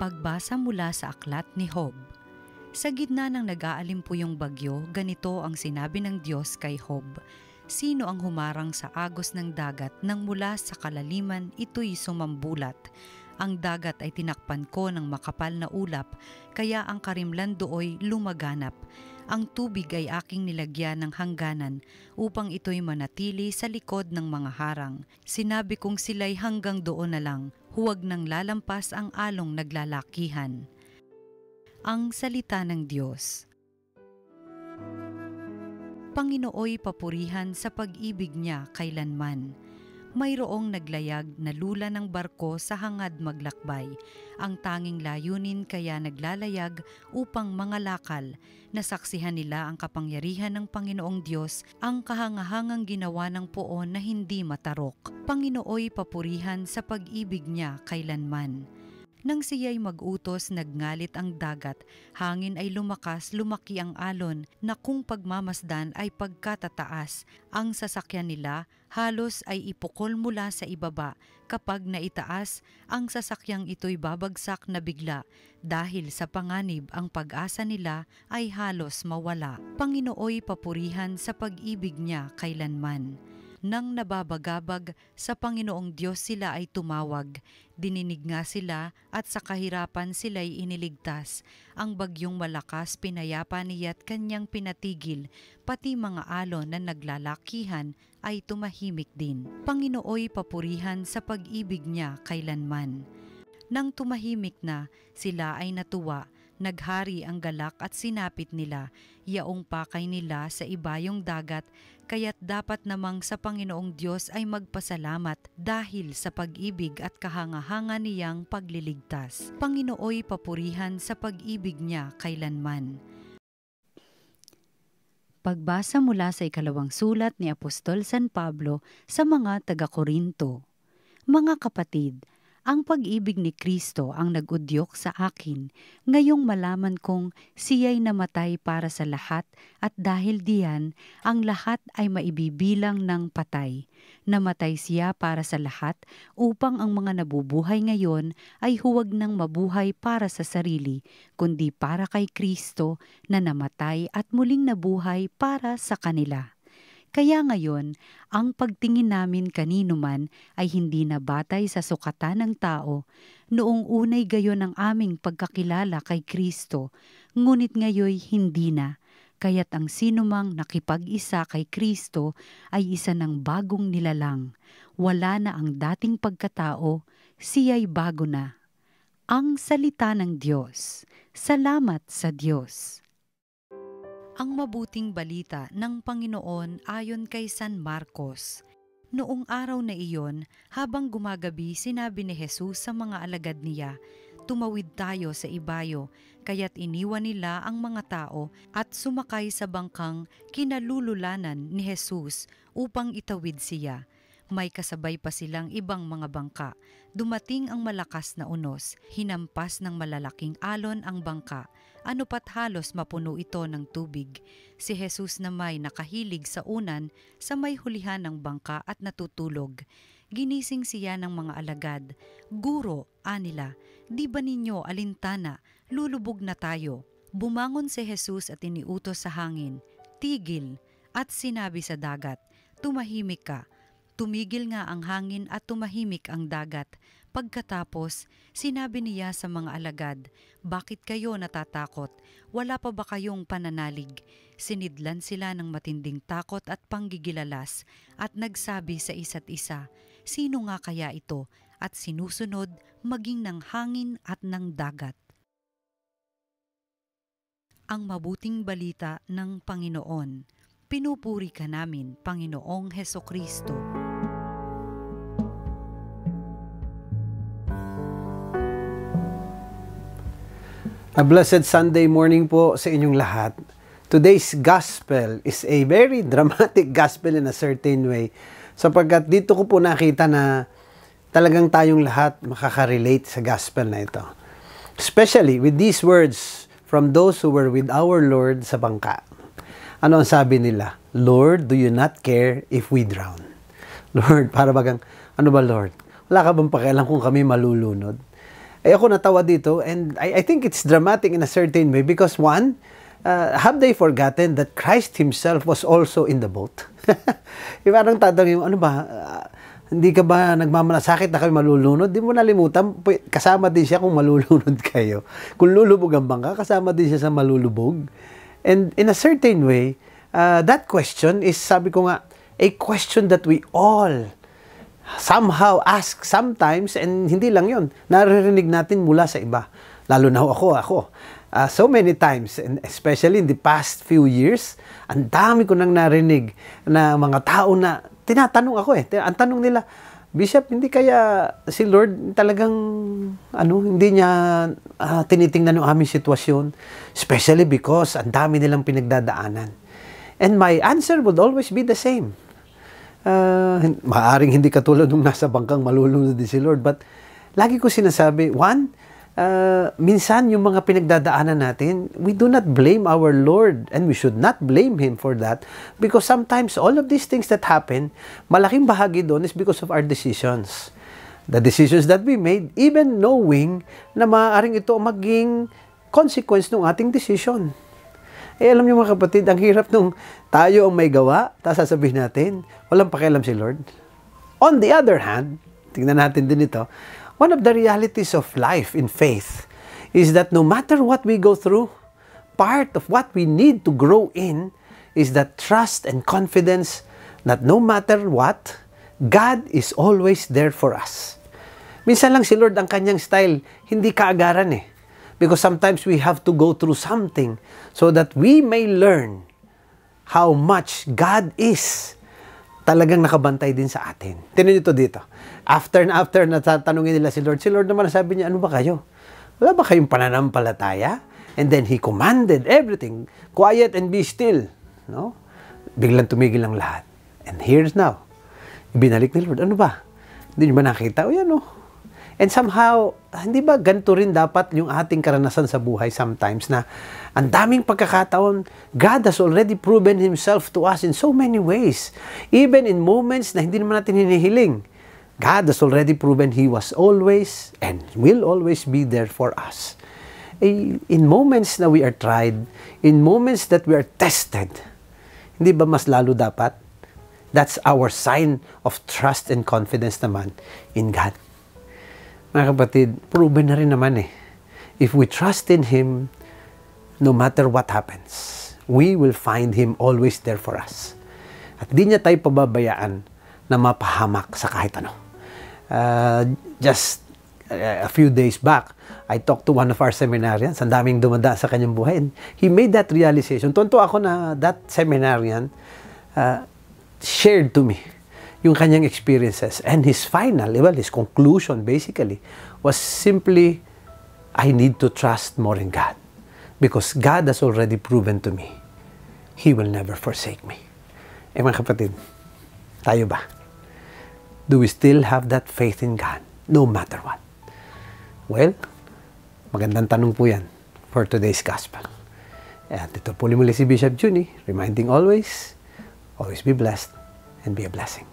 Pagbasa mula sa aklat ni Job. Sa gitna ng nag-aalimpuyong bagyo, ganito ang sinabi ng Diyos kay Job. Sino ang humarang sa agos ng dagat nang mula sa kalaliman ito'y sumambulat? Ang dagat ay tinakpan ko ng makapal na ulap, kaya ang karimlan dooy lumaganap. Ang tubig ay aking nilagyan ng hangganan upang ito'y manatili sa likod ng mga harang. Sinabi kong sila'y hanggang doon na lang, huwag nang lalampas ang along naglalakihan. Ang salita ng Diyos. Panginooy papurihan sa pag-ibig niya kailanman. Mayroong naglayag na lula ng barko sa hangad maglakbay. Ang tanging layunin kaya naglalayag upang mangalakal. Nasaksihan nila ang kapangyarihan ng Panginoong Diyos, ang kahangahangang ginawa ng poon na hindi matarok. Panginooy papurihan sa pag-ibig niya kailanman. Nang siya'y mag-utos, nagngalit ang dagat, hangin ay lumakas, lumaki ang alon, na kung pagmamasdan ay pagkatataas. Ang sasakyan nila halos ay ipukol mula sa ibaba. Kapag naitaas, ang sasakyang ito'y babagsak na bigla. Dahil sa panganib, ang pag-asa nila ay halos mawala. Panginooy papurihan sa pag-ibig niya kailanman. Nang nababagabag sa Panginoong Diyos sila ay tumawag. Dininig nga sila at sa kahirapan sila'y iniligtas. Ang bagyong malakas pinayapa niya't kanyang pinatigil. Pati mga alon na naglalakihan ay tumahimik din. Panginooy papurihan sa pag-ibig niya kailanman. Nang tumahimik na, sila ay natuwa. Naghari ang galak at sinapit nila, yaong pakay nila sa ibayong dagat, kaya't dapat namang sa Panginoong Diyos ay magpasalamat dahil sa pag-ibig at kahangahanga niyang pagliligtas. Panginooy papurihan sa pag-ibig niya kailanman. Pagbasa mula sa ikalawang sulat ni Apostol San Pablo sa mga taga-Korinto. Mga kapatid, ang pag-ibig ni Kristo ang nag-udyok sa akin, ngayong malaman kong siya'y namatay para sa lahat at dahil diyan, ang lahat ay maibibilang ng patay. Namatay siya para sa lahat upang ang mga nabubuhay ngayon ay huwag nang mabuhay para sa sarili, kundi para kay Kristo na namatay at muling nabuhay para sa kanila. Kaya ngayon, ang pagtingin namin kanino man ay hindi na batay sa sukatan ng tao. Noong unay gayon ang aming pagkakilala kay Kristo, ngunit ngayoy hindi na. Kaya't ang sinumang nakipag-isa kay Kristo ay isa ng bagong nilalang. Wala na ang dating pagkatao, siya'y bago na. Ang salita ng Diyos. Salamat sa Diyos. Ang mabuting balita ng Panginoon ayon kay San Marcos. Noong araw na iyon, habang gumagabi, sinabi ni Jesus sa mga alagad niya, "Tumawid tayo sa ibayo," kaya't iniwan nila ang mga tao at sumakay sa bangkang kinalululanan ni Jesus upang itawid siya. May kasabay pa silang ibang mga bangka. Dumating ang malakas na unos, hinampas ng malalaking alon ang bangka. Ano pat halos mapuno ito ng tubig. Si Jesus na may nakahilig sa unan sa may hulihan ng bangka at natutulog. Ginising siya ng mga alagad. "Guro," anila, "di ba ninyo alintana, lulubog na tayo." Bumangon si Jesus at iniutos sa hangin, "Tigil," at sinabi sa dagat, "Tumahimik ka." Tumigil nga ang hangin at tumahimik ang dagat. Pagkatapos, sinabi niya sa mga alagad, "Bakit kayo natatakot? Wala pa ba kayong pananalig?" Sinidlan sila ng matinding takot at panggigilalas at nagsabi sa isa't isa, "Sino nga kaya ito?" At sinusunod maging ng hangin at ng dagat. Ang mabuting balita ng Panginoon. Pinupuri ka namin, Panginoong Hesukristo. A blessed Sunday morning po sa inyong lahat. today's gospel is a very dramatic gospel in a certain way. Sapagkat dito ko po nakita na talagang tayong lahat makaka-relate sa gospel na ito. Especially with these words from those who were with our Lord sa bangka. Ano ang sabi nila? Lord, do you not care if we drown? Lord, para bagang, ano ba Lord? Wala ka bang pakialam kung kami malulunod? Eh ako natawa dito, and I think it's dramatic in a certain way because one, have they forgotten that Christ Himself was also in the boat? Parang tatanungin, ano ba, hindi ka ba nagmamalasakit na kayo malulunod? Di mo nalimutan, kasama din siya kung malulunod kayo. Kung lulubog ang bangka, kasama din siya sa malulubog. And in a certain way, that question is, sabi ko nga, a question that we all somehow ask sometimes, and hindi lang yun, naririnig natin mula sa iba. Lalo na ako. So many times, and especially in the past few years, ang dami ko nang narinig na mga tao na tinatanong ako ang tanong nila, Bishop, hindi kaya si Lord talagang hindi niya tinitingnan yung aming sitwasyon, especially because ang dami nilang pinagdadaanan. And my answer would always be the same. Maaring hindi katulad nung nasa bangkang malulunod din si Lord, but lagi ko sinasabi, one, minsan yung mga pinagdadaanan natin, we do not blame our Lord, and we should not blame Him for that, because sometimes all of these things that happen, malaking bahagi doon is because of our decisions. The decisions that we made, even knowing na maaaring ito maging consequence ng ating decision. Alam niyo mga kapatid, ang hirap nung tayo ang may gawa, tapos sasabihin natin, walang pakialam si Lord. On the other hand, tingnan natin din ito, one of the realities of life in faith is that no matter what we go through, part of what we need to grow in is that trust and confidence that no matter what, God is always there for us. Minsan lang si Lord ang kanyang style, hindi kaagaran Because sometimes we have to go through something so that we may learn how much God is talagang nakabantay din sa atin. Tingnan niyo dito. After na tatanungin nila si Lord naman sabi niya, ano ba kayo? Wala ba kayong pananampalataya? And then He commanded everything, quiet and be still. No? Biglang tumigil ang lahat. And here's now. Binalik ni Lord, ano ba? Hindi niyo ba nakita? O yan And somehow, hindi ba ganito rin dapat yung ating karanasan sa buhay sometimes na ang daming pagkakataon, God has already proven Himself to us in so many ways. Even in moments na hindi naman natin hinihiling. God has already proven He was always and will always be there for us. In moments na we are tried, in moments that we are tested, hindi ba mas lalo dapat? That's our sign of trust and confidence naman in God. Mga kapatid, proven na rin naman If we trust in Him, no matter what happens, we will find Him always there for us. At di niya tayo pababayaan na mapahamak sa kahit ano. Just a few days back, I talked to one of our seminarians. Ang daming dumada sa kanyang buhay. And he made that realization. Tonto ako na that seminarian shared to me yung kanyang experiences. And his his conclusion basically was simply, I need to trust more in God. Because God has already proven to me, He will never forsake me. Mga kapatid, tayo ba? Do we still have that faith in God, no matter what? Well, magandang tanong po yan for today's gospel. At ito po muli si Bishop Juni, reminding always be blessed and be a blessing.